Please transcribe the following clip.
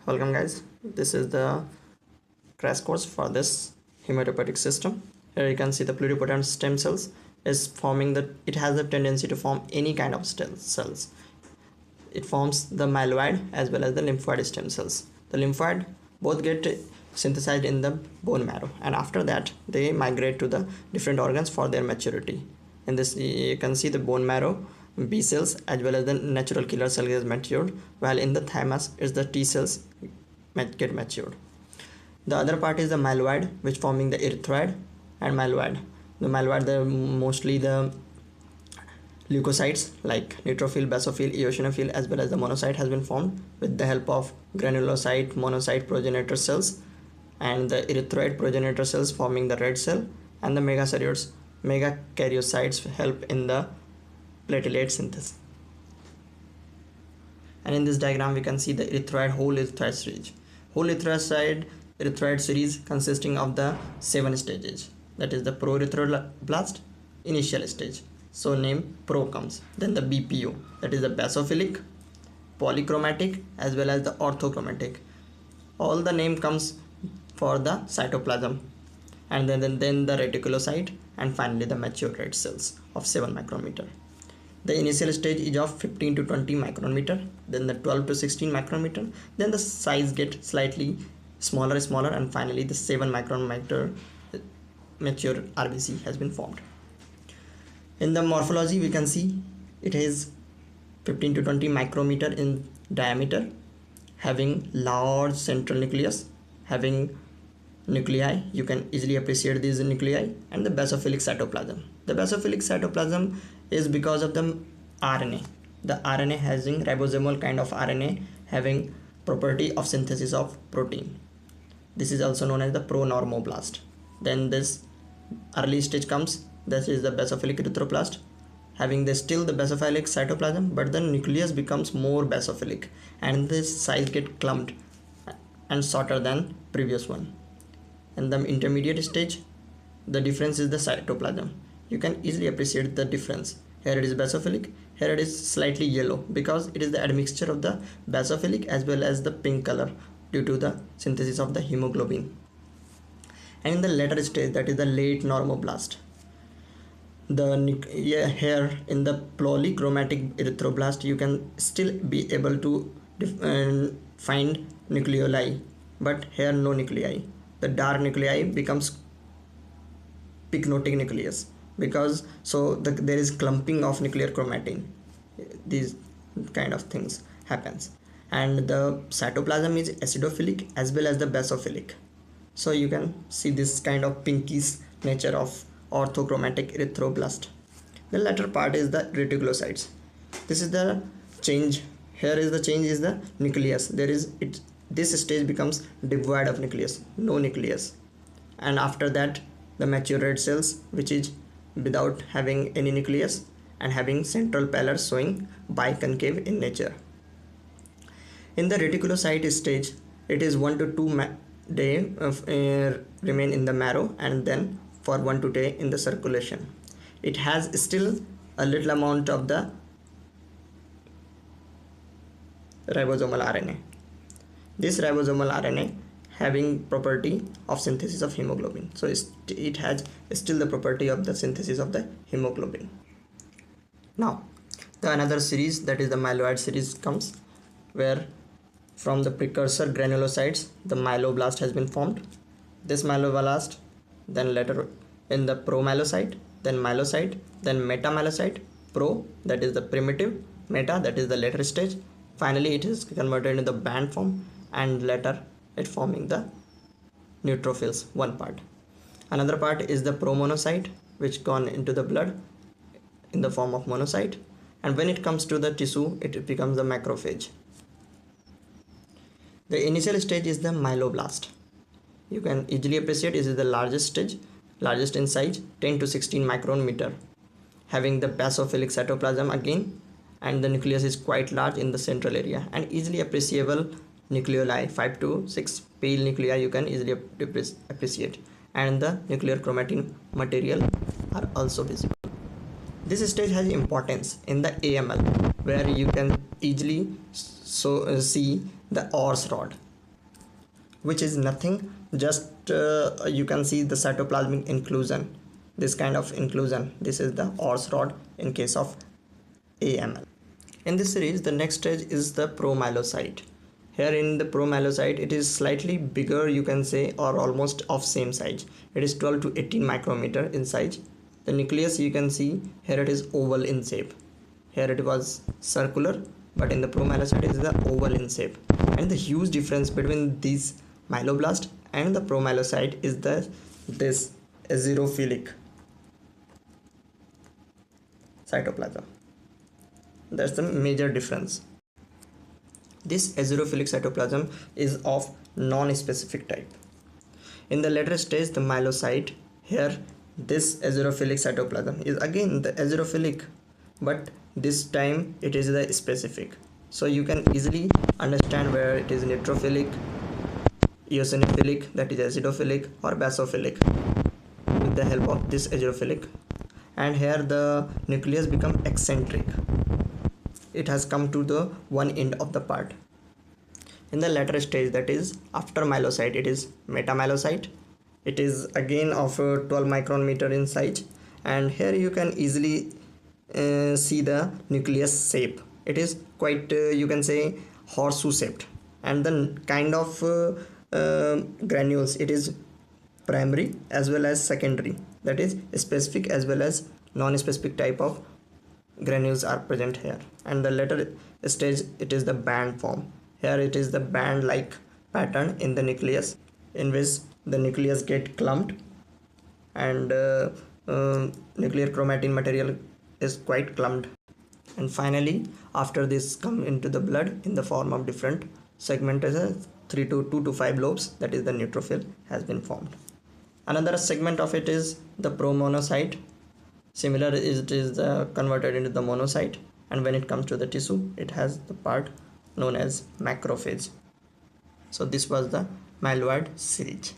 Welcome guys. This is the crash course for this hematopoietic system. Here you can see the pluripotent stem cells is forming it has a tendency to form any kind of stem cells. It forms the myeloid as well as the lymphoid stem cells. The lymphoid both get synthesized in the bone marrow, and after that they migrate to the different organs for their maturity. In this you can see the bone marrow B cells as well as the natural killer cell is matured, while in the thymus is the T cells get matured. The other part is the myeloid, which forming the erythroid and myeloid. The myeloid, mostly the leukocytes like neutrophil, basophil, eosinophil as well as the monocyte has been formed with the help of granulocyte, monocyte progenitor cells, and the erythroid progenitor cells forming the red cell, and the megakaryocytes help in the platelet synthesis. And in this diagram we can see the whole erythroid series. Whole erythroid series consisting of the 7 stages. That is the proerythroblast initial stage. So name pro comes. Then the BPO, that is the basophilic, polychromatic as well as the orthochromatic. All the name comes for the cytoplasm, and then the reticulocyte, and finally the mature red cells of 7 micrometer. The initial stage is of 15 to 20 micrometer, then the 12 to 16 micrometer, then the size get slightly smaller, and finally the 7 micrometer mature RBC has been formed. In the morphology we can see it is 15 to 20 micrometer in diameter, having large central nucleus, having nuclei. You can easily appreciate these nuclei, and the basophilic cytoplasm. The basophilic cytoplasm is because of the RNA. The RNA having ribosomal kind of RNA having property of synthesis of protein. This is also known as the pronormoblast. Then this early stage comes. This is the basophilic erythroblast, having still the basophilic cytoplasm, but the nucleus becomes more basophilic and this size get clumped and shorter than previous one. In the intermediate stage, the difference is the cytoplasm. You can easily appreciate the difference. Here it is basophilic, here it is slightly yellow because it is the admixture of the basophilic as well as the pink color due to the synthesis of the hemoglobin. And in the later stage, that is the late normoblast, here in the polychromatic erythroblast you can still be able to find nucleoli, but here no nuclei. The dark nuclei becomes pycnotic nucleus because there is clumping of nuclear chromatin. These kind of things happens, and the cytoplasm is acidophilic as well as the basophilic. So you can see this kind of pinkish nature of orthochromatic erythroblast. The latter part is the reticulocytes. This is the change. Here is the change is the nucleus. This stage becomes devoid of nucleus, no nucleus, and after that the mature red cells, which is without having any nucleus and having central pallor showing biconcave in nature. In the reticulocyte stage, it is 1 to 2 day remain in the marrow, and then for 1 to 2 day in the circulation. It has still a little amount of the ribosomal RNA. This ribosomal RNA having property of synthesis of hemoglobin. So it has still the property of the synthesis of the hemoglobin. Now the another series, that is the myeloid series, comes where from the precursor granulocytes the myeloblast has been formed. This myeloblast then later in the promyelocyte, then myelocyte, then metamyelocyte. Pro, that is the primitive, meta, that is the later stage. Finally it is converted into the band form, and later it forming the neutrophils, one part. Another part is the promonocyte, which gone into the blood in the form of monocyte, and when it comes to the tissue it becomes the macrophage. The initial stage is the myeloblast. You can easily appreciate it is the largest stage, largest in size, 10 to 16 micrometer, having the basophilic cytoplasm again, and the nucleus is quite large in the central area, and easily appreciable nucleoli, 5 to 6 pale nuclei you can easily appreciate, and the nuclear chromatin material are also visible. This stage has importance in the AML, where you can easily see the Orr's rod. which is nothing, just you can see the cytoplasmic inclusion, this kind of inclusion. This is the Orr's rod in case of AML. In this series, the next stage is the promyelocyte. Here in the promyelocyte, it is slightly bigger, you can say, or almost of same size. It is 12 to 18 micrometer in size. The nucleus, you can see here, it is oval in shape. Here it was circular, but in the promyelocyte it is the oval in shape. And the huge difference between these myeloblast and the promyelocyte is this eosinophilic cytoplasm. That's the major difference. This eosinophilic cytoplasm is of non-specific type. In the later stage, the myelocyte, here this eosinophilic cytoplasm is again the eosinophilic, but this time it is the specific. So you can easily understand where it is neutrophilic, eosinophilic, that is acidophilic, or basophilic with the help of this eosinophilic. And here the nucleus become eccentric. It has come to the one end of the part. In the later stage, that is after myelocyte, it is metamyelocyte. It is again of 12 micrometer in size, and here you can easily see the nucleus shape. It is quite you can say horseshoe shaped, and the kind of granules, it is primary as well as secondary, that is specific as well as non-specific type of granules are present here. And the later stage, it is the band form. Here it is the band like pattern in the nucleus, in which the nucleus get clumped, and nuclear chromatin material is quite clumped. And finally, after this come into the blood in the form of different segmented 2 to 5 lobes, that is the neutrophil has been formed. Another segment of it is the promonocyte. Similar, it is converted into the monocyte, and when it comes to the tissue, it has the part known as macrophage. So this was the myeloid series.